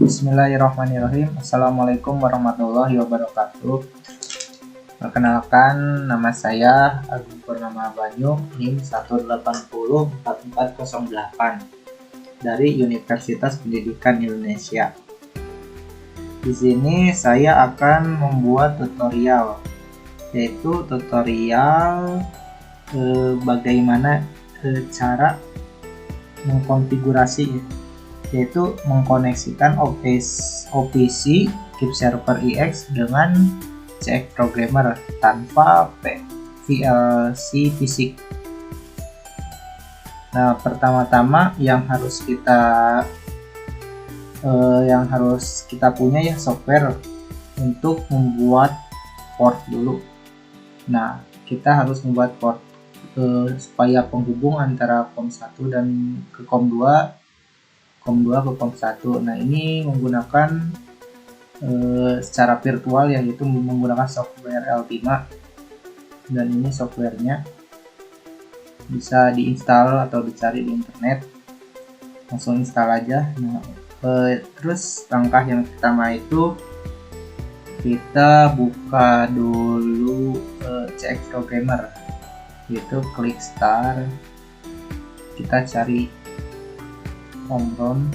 Bismillahirrahmanirrahim. Assalamualaikum warahmatullahi wabarakatuh. Perkenalkan, nama saya Agung Purnama Banyu, NIM 1804408 dari Universitas Pendidikan Indonesia. Di sini saya akan membuat tutorial, yaitu tutorial bagaimana cara mengkonfigurasi, yaitu mengkoneksikan OPC Keep Server EX dengan CX Programmer tanpa VLC fisik. Nah, pertama-tama yang harus kita punya ya software untuk membuat port dulu. Nah, kita harus membuat port supaya penghubung antara COM1 dan ke COM2 ke COM1. Nah, ini menggunakan secara virtual, yaitu menggunakan software L5, dan ini softwarenya bisa diinstal atau dicari di internet, langsung install aja. Nah, terus langkah yang pertama itu kita buka dulu CX Programmer, yaitu klik start, kita cari Omron.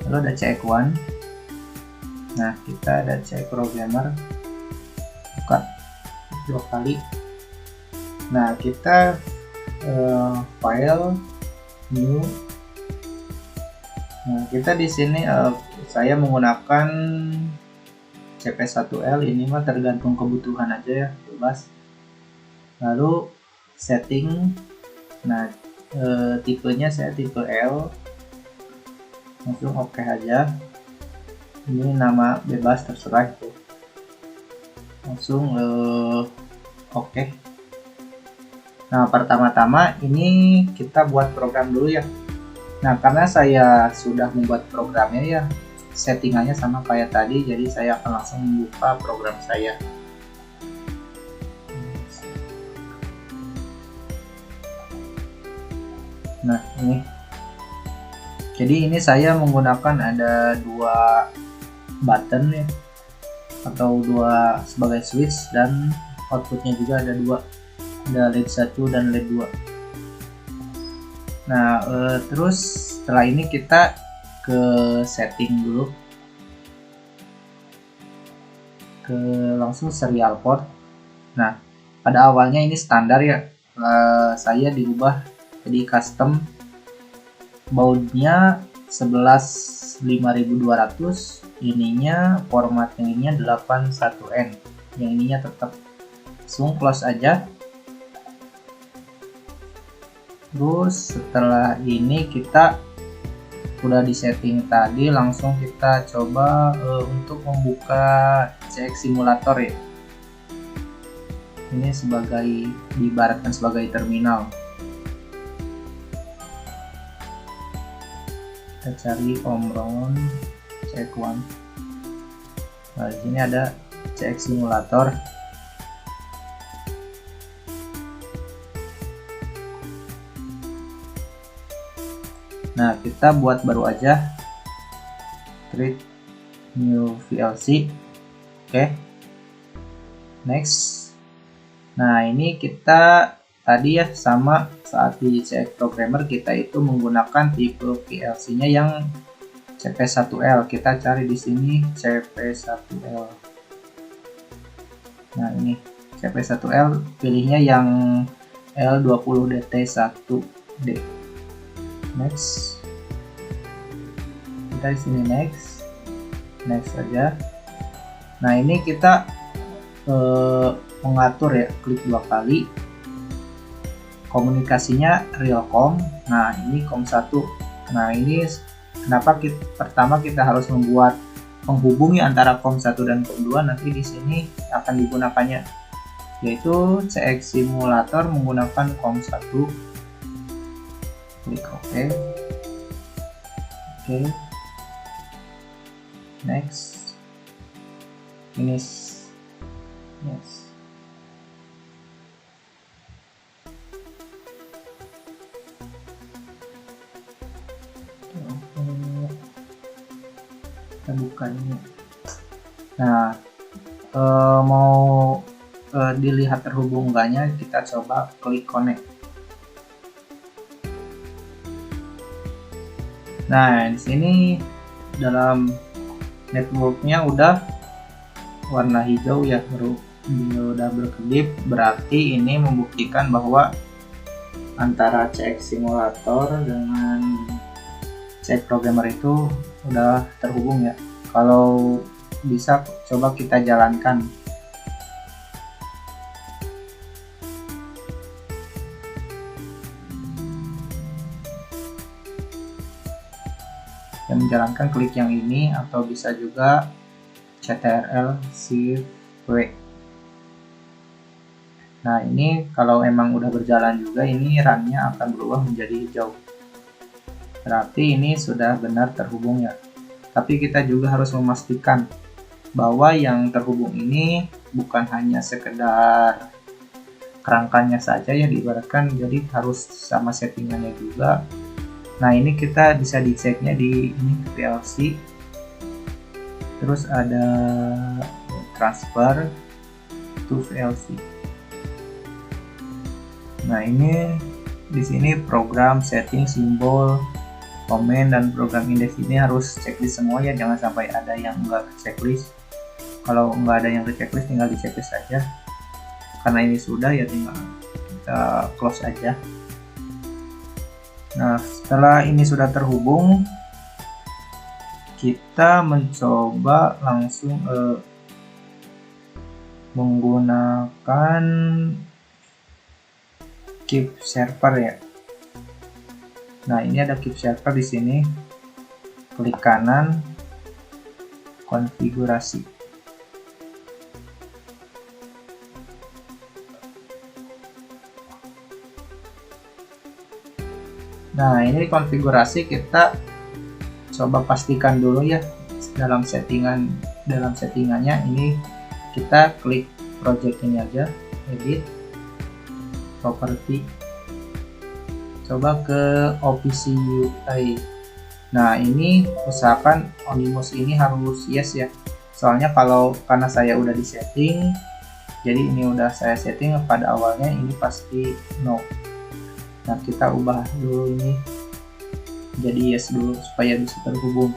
Lalu ada CX1. Nah, kita ada CX Programmer, buka 2 kali. Nah, kita file new. Nah, kita di sini saya menggunakan CP1L, ini mah tergantung kebutuhan aja ya, bebas. Lalu setting, nah tipenya saya tipe L, langsung oke aja. Ini nama bebas, terserah itu, langsung oke. Nah, pertama-tama ini kita buat program dulu ya. Nah, karena saya sudah membuat programnya ya, settingannya sama kayak tadi, jadi saya akan langsung membuka program saya. Nah, ini jadi ini saya menggunakan ada 2 button ya, atau 2 sebagai switch, dan outputnya juga ada 2, ada LED 1 dan LED 2. Nah, terus setelah ini kita ke setting dulu, ke langsung serial port. Nah, pada awalnya ini standar ya, saya dirubah jadi custom, baudnya 11.5200, ininya formatnya ini 81N, yang ininya tetap. Langsung close aja. Terus setelah ini kita udah di setting tadi, langsung kita coba untuk membuka CX Simulator ya. Ini diibaratkan sebagai terminal. Kita cari Omron CX1. Nah, di sini ada CX Simulator. Nah, kita buat baru aja, create new VLC. Oke, next. Nah, ini kita tadi ya, sama saat di CX Programmer kita itu menggunakan tipe VLC-nya yang CP1L. Kita cari di sini CP1L. Nah, ini CP1L, pilihnya yang L20DT1D. Next. Kita di sini next aja. Nah, ini kita mengatur ya, klik 2 kali. Komunikasinya realcom. Nah, ini COM1. Nah, ini kenapa pertama kita harus membuat penghubungi antara COM1 dan COM2, nanti di sini akan digunakannya, yaitu CX Simulator menggunakan COM1. Klik OK. Next, finish. Yes. kita buka ini. Nah, mau dilihat terhubung enggaknya, kita coba klik connect. Nah, di sini dalam networknya udah warna hijau ya, udah berkedip, berarti ini membuktikan bahwa antara CX simulator dengan CX programmer itu udah terhubung ya. Kalau bisa coba kita jalankan. Yang menjalankan klik yang ini, atau bisa juga CTRL Shift W. Nah, ini kalau emang udah berjalan juga, ini runnya akan berubah menjadi hijau. Berarti ini sudah benar terhubung ya. Tapi kita juga harus memastikan bahwa yang terhubung ini bukan hanya sekedar kerangkanya saja ya diibaratkan, jadi harus sama settingannya juga. Nah, ini kita bisa diceknya di ini PLC. Terus ada transfer to PLC. Nah, ini di sini program, setting, simbol, komen, dan program indeks ini harus checklist semua ya, jangan sampai ada yang enggak checklist. Kalau enggak ada yang ke checklist, tinggal di checklist saja. Karena ini sudah ya, tinggal kita close aja. Nah, setelah ini sudah terhubung, kita mencoba langsung menggunakan keep server ya. Nah, ini ada keep server di sini. Klik kanan, konfigurasi. Nah, ini konfigurasi kita coba pastikan dulu ya dalam settingannya. Ini kita klik project ini aja, edit, property, coba ke OPC UI. Nah, ini usahakan Onimus ini harus yes ya, soalnya karena saya udah di setting, jadi ini udah saya setting pada awalnya, ini pasti no. Nah, kita ubah dulu ini jadi yes dulu supaya bisa terhubung.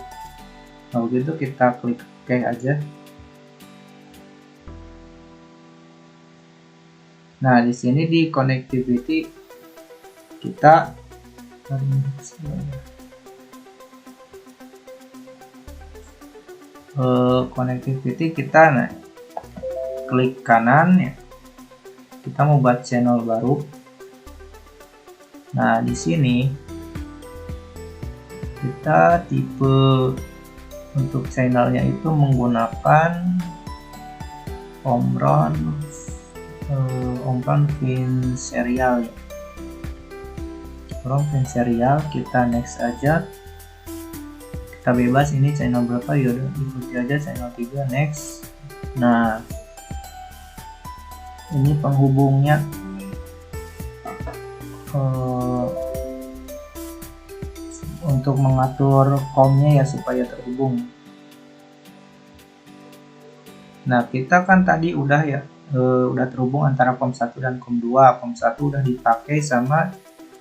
Nah, begitu kita klik OK aja. Nah, di sini di connectivity kita nah, klik kanan ya. Kita mau buat channel baru. Nah, di sini kita tipe untuk channelnya itu menggunakan Omron Fin serial ya. Omron Fin serial, kita next aja. Kita bebas ini channel berapa, yaudah ikuti aja channel 3, next. Nah, ini penghubungnya untuk mengatur COM-nya ya supaya terhubung. Nah, kita kan tadi udah ya udah terhubung antara COM 1 dan COM 2. COM 1 udah dipakai sama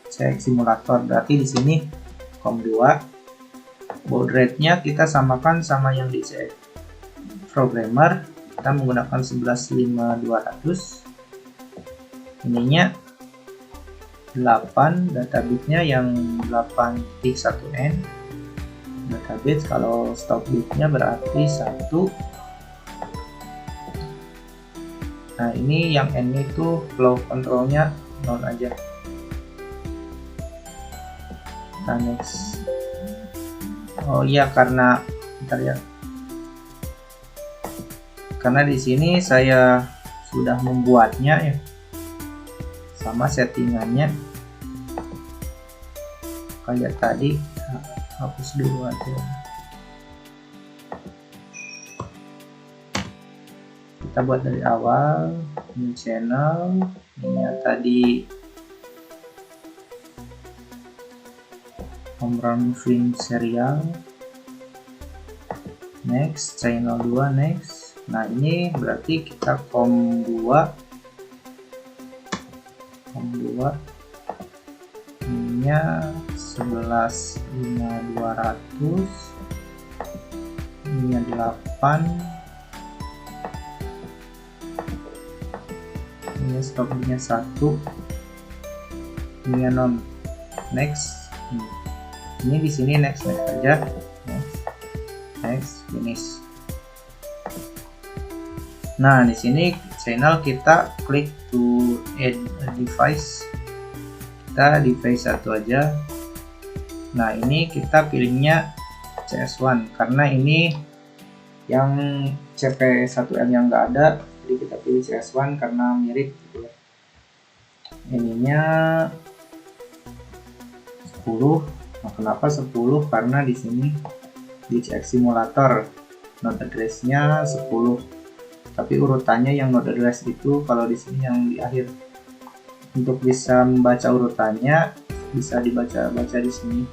CX simulator, berarti di sini COM 2 baud rate-nya kita samakan sama yang di CX programmer. Kita menggunakan 11.5.200, ininya 8, databitnya yang 8.1n databit. Kalau stop bitnya berarti 1. Nah, ini yang n itu flow controlnya 0 aja. Kita next. Oh iya, karena bentar ya, karena di sini saya sudah membuatnya ya sama settingannya kayak tadi. Hapus dulu aja. Kita buat dari awal. New channel, ini tadi Omron Fin serial. next, channel 2 next. Nah ini berarti kita com 2 ininya 11.500, ininya 8, ini stopnya 1, ini non. Next, ini di sini next aja, next finish. Nah di sini channel kita klik to add a device, kita device 1 aja. Nah ini kita pilihnya CS1 karena ini yang CP1L yang enggak ada, jadi kita pilih CS1 karena mirip gitu. Ininya 10. Nah, kenapa 10? Karena di sini di CX simulator node address-nya 10. Tapi urutannya yang node address itu kalau di sini yang di akhir. Untuk bisa membaca urutannya bisa dibaca di sini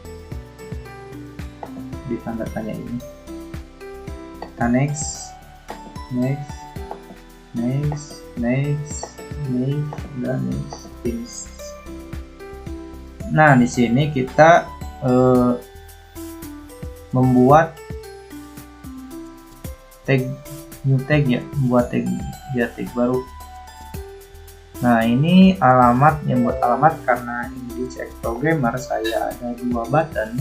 di tanda tanya ini. Kita next, dan next finish. Nah di sini kita membuat tag new tag ya, membuat tag baru. Nah ini alamat, yang buat alamat karena ini di CX Programmer saya ada 2 button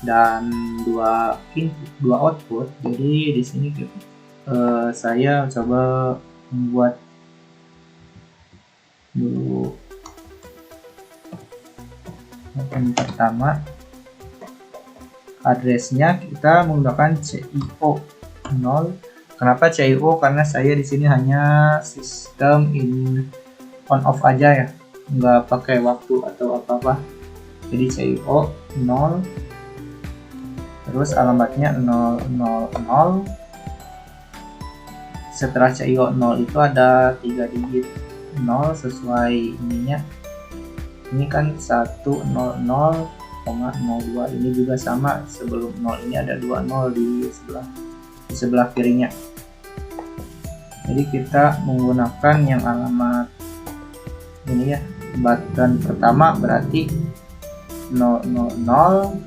dan 2 input, 2 output. Jadi di sini saya coba membuat dulu yang pertama. Addressnya kita menggunakan CIO 0. Kenapa CIO? Karena saya di sini hanya sistem on off aja ya, nggak pakai waktu atau apa-apa. Jadi CIO 0, terus alamatnya 000. Setelah CIO 0 itu ada 3 digit 0 sesuai ininya. Ini kan 100,02, ini juga sama, sebelum 0 ini ada 20 di sebelah kirinya. Jadi kita menggunakan yang alamat ini ya, button pertama berarti 000.01.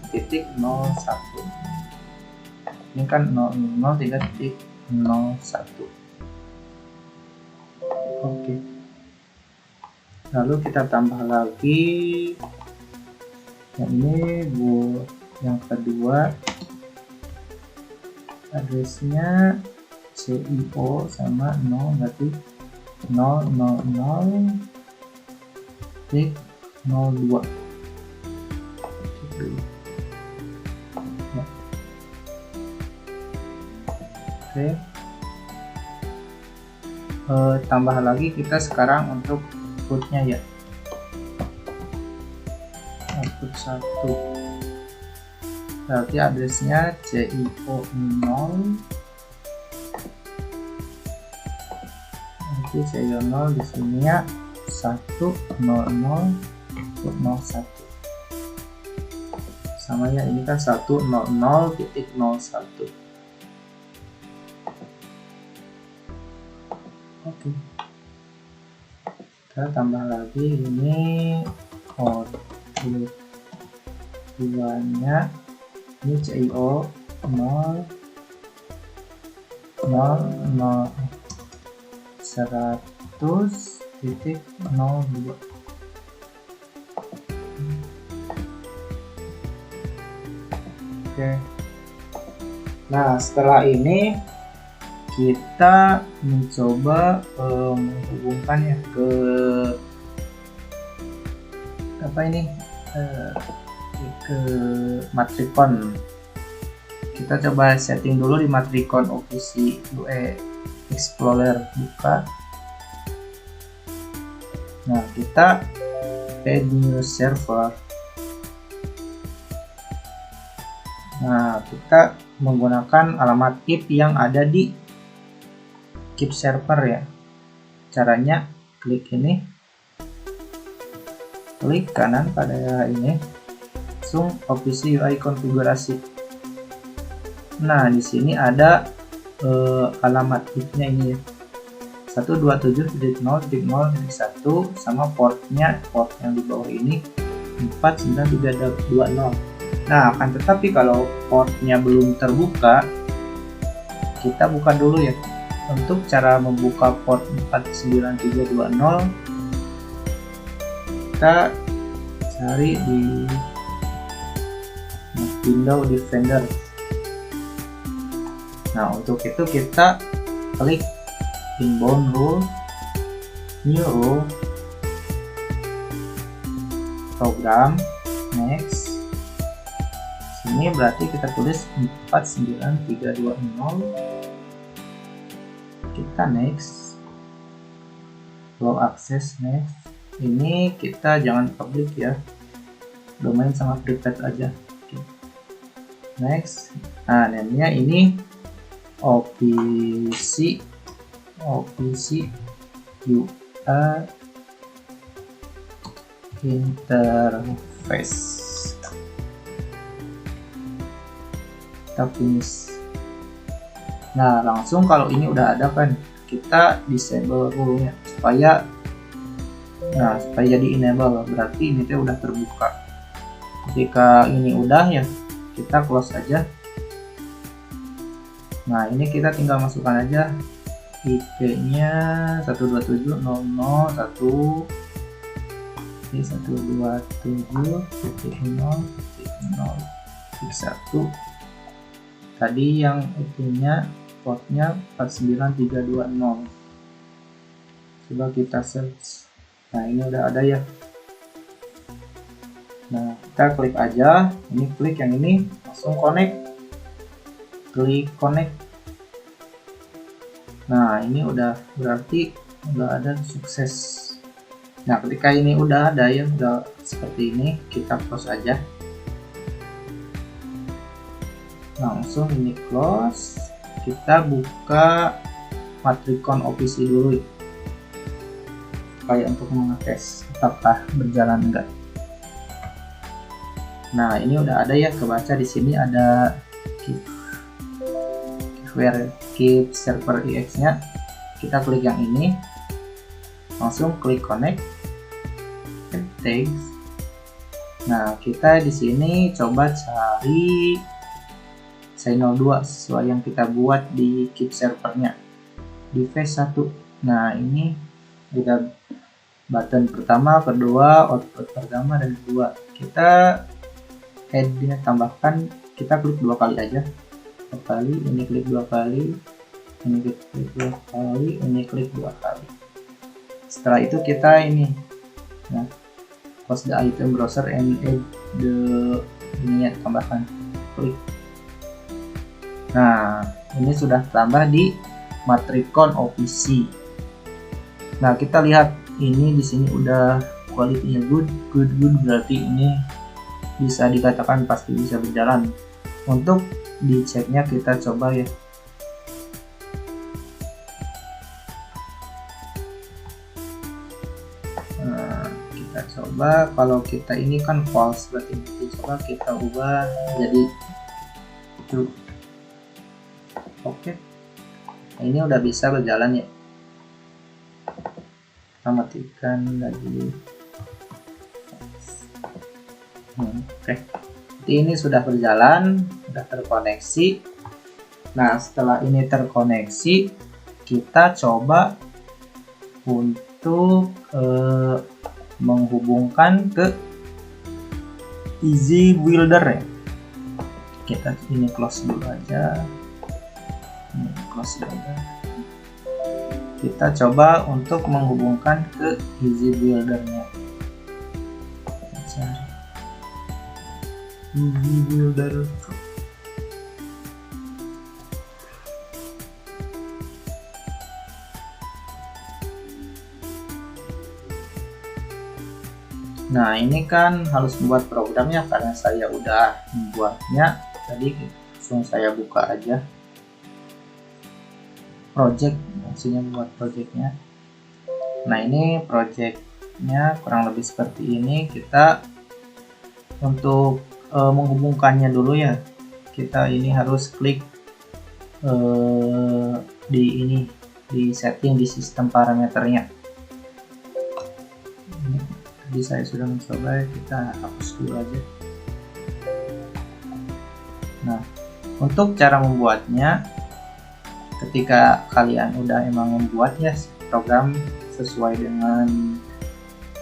Ini kan 000.3.01. Oke. Lalu kita tambah lagi yang ini buat yang kedua, addressnya CIO sama 0 berarti 000.02 ya. Oke. Tambah lagi kita sekarang untuk outputnya ya, output 1 berarti addressnya CIO 0, nanti CIO 0 di sini ya 100.01 sama ya, ini kan 100.01. Oke. Kita tambah lagi ini output 2-nya, ini CIO 0 100.02. Oke. Nah setelah ini kita mencoba menghubungkan ya ke apa ini, ke Matricon. Kita coba setting dulu di Matricon OPC UE Explorer, buka. Nah kita add new server. Nah kita menggunakan alamat IP yang ada di keep server ya. Caranya klik ini, klik kanan pada ini, langsung OPC UI konfigurasi. Nah, di sini ada alamat if-nya ini ya. 127.0.0.1 sama port yang di bawah ini 49320. Nah, akan tetapi kalau portnya belum terbuka, kita buka dulu ya. Untuk cara membuka port 49320, kita cari di Windows Defender. Nah, untuk itu kita klik inbound rule, new rule, program, next. Sini berarti kita tulis 49320, kita next, allow access, next. Ini kita jangan public ya, domain sama private aja. Next. Nah, namanya ini OPC UI interface. Kita finish. Nah, langsung kalau ini udah ada kan, kita disable rule-nya supaya jadi enable, berarti ini udah terbuka. Ketika ini udah ya, kita close aja. Nah, ini kita tinggal masukkan aja IP-nya 127.0.0.1 ini 127.0.0.1 tadi yang itunya portnya 49320. Coba kita search. Nah, ini udah ada ya. Nah, kita klik aja, ini klik yang ini, langsung connect, klik connect. Nah, ini udah berarti udah ada sukses. Nah, ketika ini udah ada ya, udah seperti ini, kita close aja. Langsung ini close. Kita buka Matricon OPC dulu ya, supaya untuk mengetes apakah berjalan enggak. Nah, ini udah ada ya, kebaca di sini ada keep server EX-nya. Kita klik yang ini, langsung klik connect, thanks. Nah, kita di sini coba cari Signal 2 sesuai yang kita buat di keep servernya di phase 1. Nah, ini udah button pertama, kedua, output pertama dan kedua. Kita headnya tambahkan, kita klik 2 kali aja. 2 kali, ini klik 2 kali, ini klik 2 kali, ini klik 2 kali. Setelah itu kita ini, nah, close the item browser and add the ini ya, tambahkan, klik. Nah, ini sudah tambah di Matricon OPC. Nah, kita lihat ini di sini udah kualitinya good, berarti ini bisa dikatakan pasti bisa berjalan. Untuk diceknya kita coba ya. Nah, kita coba, kalau kita ini kan false, berarti coba kita ubah jadi true. Oke. Nah, ini udah bisa berjalan ya. Kita matikan lagi. Oke. Ini sudah berjalan, sudah terkoneksi. Nah, setelah ini terkoneksi, kita coba untuk menghubungkan ke Easy Builder ya. Kita ini close dulu aja. Ini close dulu. Kita coba untuk menghubungkan ke Easy Builder-nya. Cari Easy Builder. Nah, ini kan harus membuat programnya, karena saya udah membuatnya. Tadi langsung saya buka aja project, maksudnya membuat projectnya. Nah, ini projectnya kurang lebih seperti ini. Kita untuk menghubungkannya dulu ya, kita ini harus klik di setting di sistem parameternya. Tadi saya sudah mencoba, kita hapus dulu aja. Nah, untuk cara membuatnya, ketika kalian udah emang membuat ya program sesuai dengan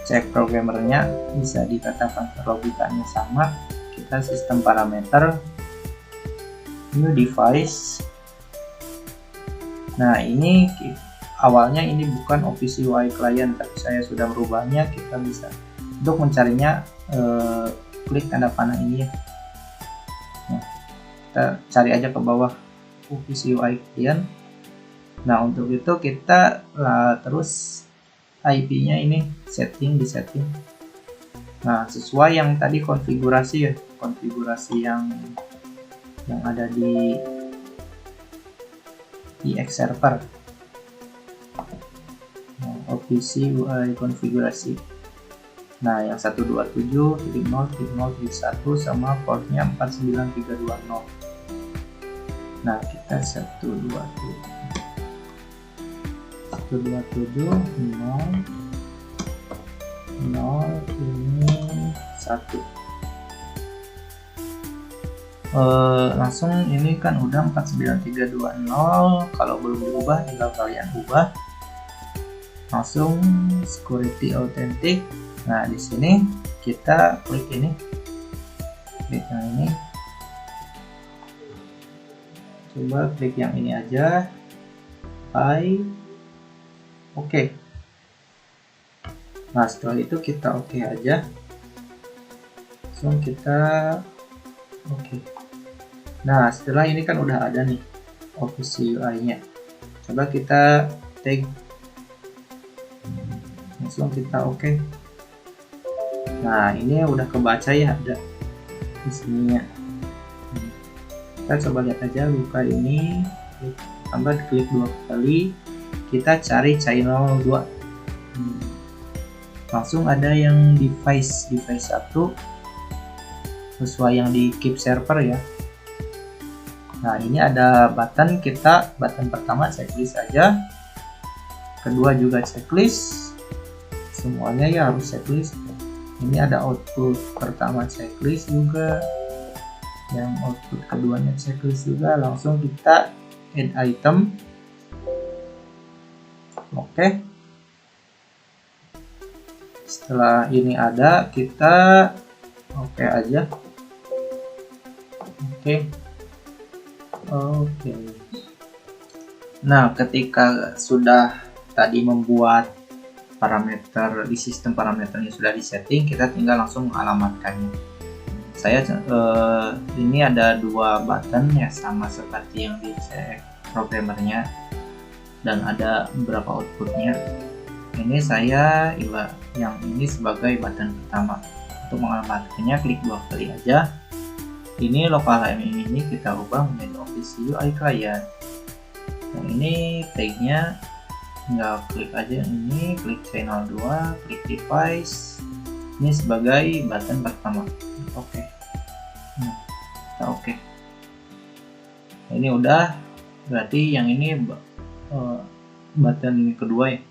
cek programmernya, bisa dikatakan logikanya sama. Kita sistem parameter, new device. Nah, ini awalnya ini bukan Office UI client, tapi saya sudah merubahnya. Kita bisa untuk mencarinya klik tanda panah ini ya. Nah, kita cari aja ke bawah Office UI client. Nah, untuk itu kita terus IP-nya ini di setting. Nah, sesuai yang tadi konfigurasi ya, konfigurasi yang ada di EX server. Nah, Office UI konfigurasi. Nah, yang 127.0.0.1 sama portnya 49320. Nah, kita 127.0.0 ini 1. Langsung ini kan udah 49320. Kalau belum diubah tinggal kalian ubah. Langsung security authentic. Nah, di sini kita klik ini, klik yang ini. Coba klik yang ini aja. Oke. Nah, setelah itu kita oke aja. Langsung kita oke. Nah, setelah ini kan udah ada nih Office UI-nya. Coba kita tag. Langsung kita oke. Nah, ini udah kebaca ya, ada di sininya. Kita coba lihat aja, buka ini, tambah klik 2 kali, kita cari channel 2. Langsung ada yang device 1 sesuai yang di keep server ya. Nah, ini ada button, kita button pertama checklist aja, kedua juga checklist, semuanya ya harus checklist. Ini ada output pertama checklist juga, yang output keduanya checklist juga. Langsung kita add item. Oke. Setelah ini ada, kita oke aja. Oke. Nah, ketika sudah tadi membuat parameter di sistem parameternya sudah disetting, kita tinggal langsung mengalamatkannya. Saya ini ada 2 button ya, sama seperti yang di cek programmernya, dan ada beberapa outputnya. Ini saya yang ini sebagai button pertama. Untuk mengalamatkannya klik 2 kali aja. Ini local ini kita ubah menjadi Office UI client. Yang ini tagnya tinggal klik aja ini, klik channel 2, klik device. Ini sebagai button pertama. Oke. Nah, kita oke. Nah, ini udah, berarti yang ini button kedua ya.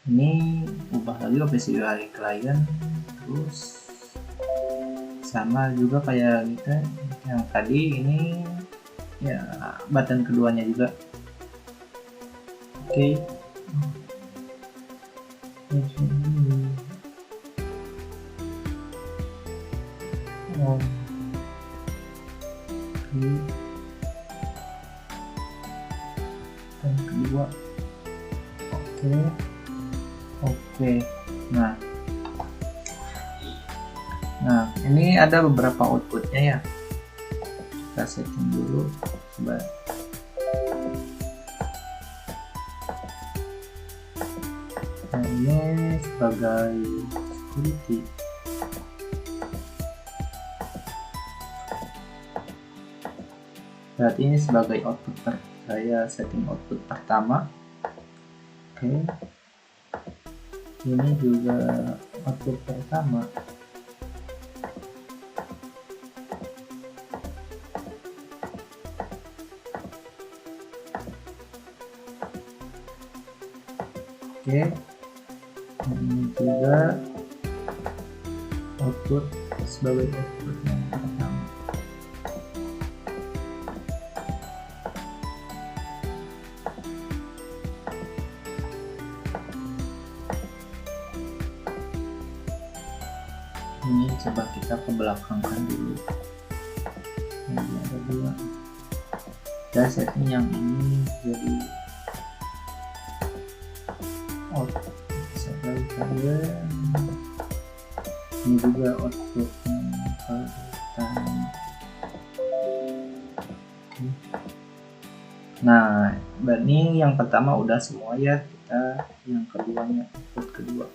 Ini ubah lagi Office UI client, terus sama juga kayak gitu yang tadi, ini ya button keduanya juga. Oke. Dan kedua. Oke. Nah, ini ada beberapa outputnya ya. Kita setting dulu. Coba. Nah, ini sebagai security. Berarti ini sebagai output saya setting output pertama. Oke. Ini juga output pertama. Oke, ini juga output sebagai output yang pertama. Ini coba kita ke belakangkan dulu. Ini ada dua. Kita setting yang ini jadi output sekalian. Ini juga output nah, ini yang pertama udah semua ya, kita yang keduanya output kedua.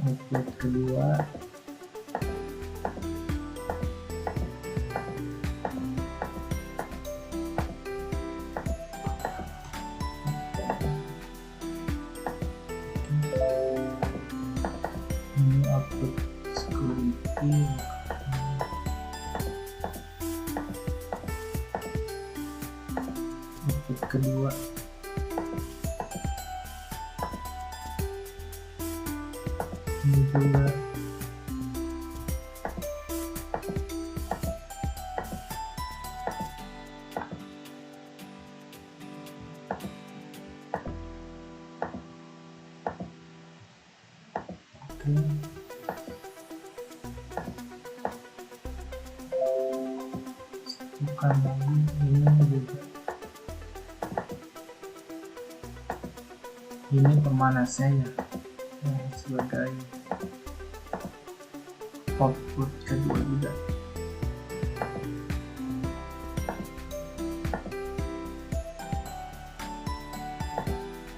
Output kedua ini output security. Output kedua ini juga bukan lagi ini juga. Ini pemanasnya ya, sebagai output kedua juga.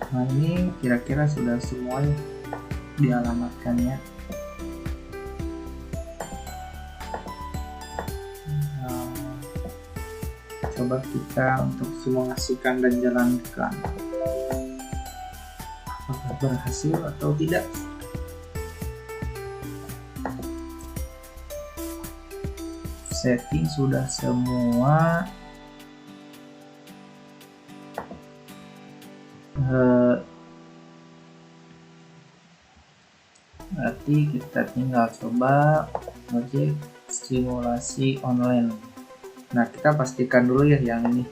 Nah, ini kira-kira sudah semua dialamatkannya. Coba kita untuk simulasikan dan jalankan apakah berhasil atau tidak. Setting sudah semua. Berarti kita tinggal coba project simulasi online. Nah, kita pastikan dulu ya yang ini.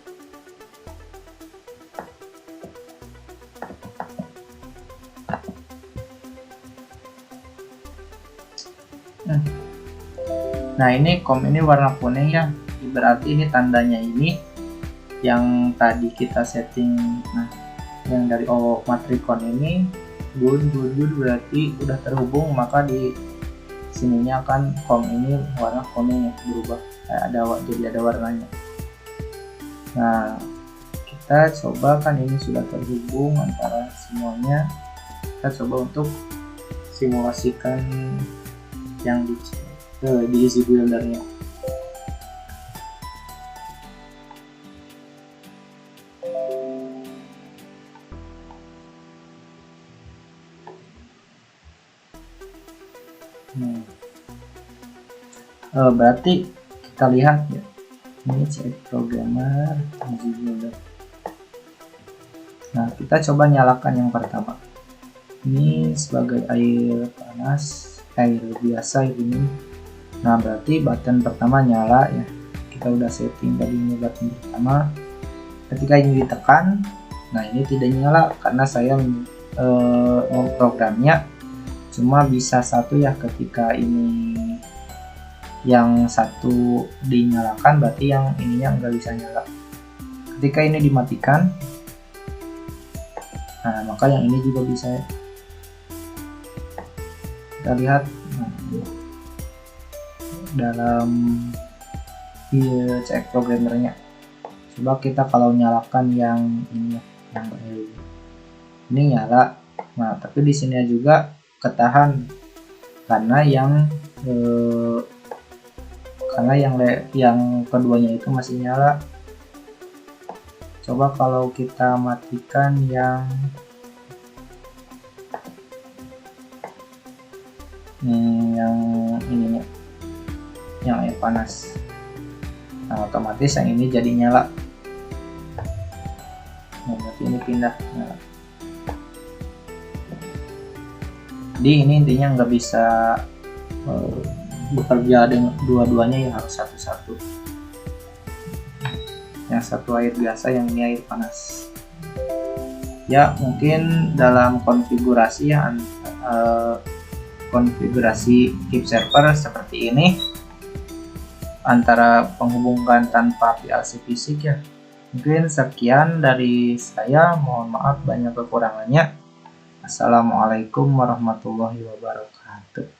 Nah, ini ini warna kuning ya, berarti ini tandanya ini yang tadi kita setting. Nah, yang dari matricon ini good berarti udah terhubung, maka di sininya kan ini warna kuning berubah, jadi ada warnanya. Nah, kita coba kan ini sudah terhubung antara semuanya. Kita coba untuk simulasikan yang di easy buildernya. Berarti kita lihat ya, ini cek programmer easy builder. Nah, kita coba nyalakan yang pertama. Ini sebagai air panas, air biasa ini. Nah, berarti button pertama nyala ya. Kita udah setting tadi ini button pertama. Ketika ini ditekan, nah ini tidak nyala karena saya memprogramnya cuma bisa satu ya. Ketika ini yang satu dinyalakan, berarti yang ininya nggak bisa nyala. Ketika ini dimatikan, nah maka yang ini juga bisa. Kita lihat dalam cek programmernya. Coba kita kalau nyalakan yang ini, yang ini nyala. Nah, tapi di sini juga ketahan karena yang keduanya itu masih nyala. Coba kalau kita matikan yang panas. Nah, otomatis yang ini jadi nyala. Nah, berarti ini pindah nyala. Jadi ini intinya nggak bisa bekerja dengan dua-duanya, ya harus satu-satu. Yang satu air biasa, yang ini air panas. Ya mungkin dalam konfigurasi konfigurasi keep server seperti ini, antara penghubungkan tanpa PLC fisik ya. Mungkin sekian dari saya, mohon maaf banyak kekurangannya. Assalamualaikum warahmatullahi wabarakatuh.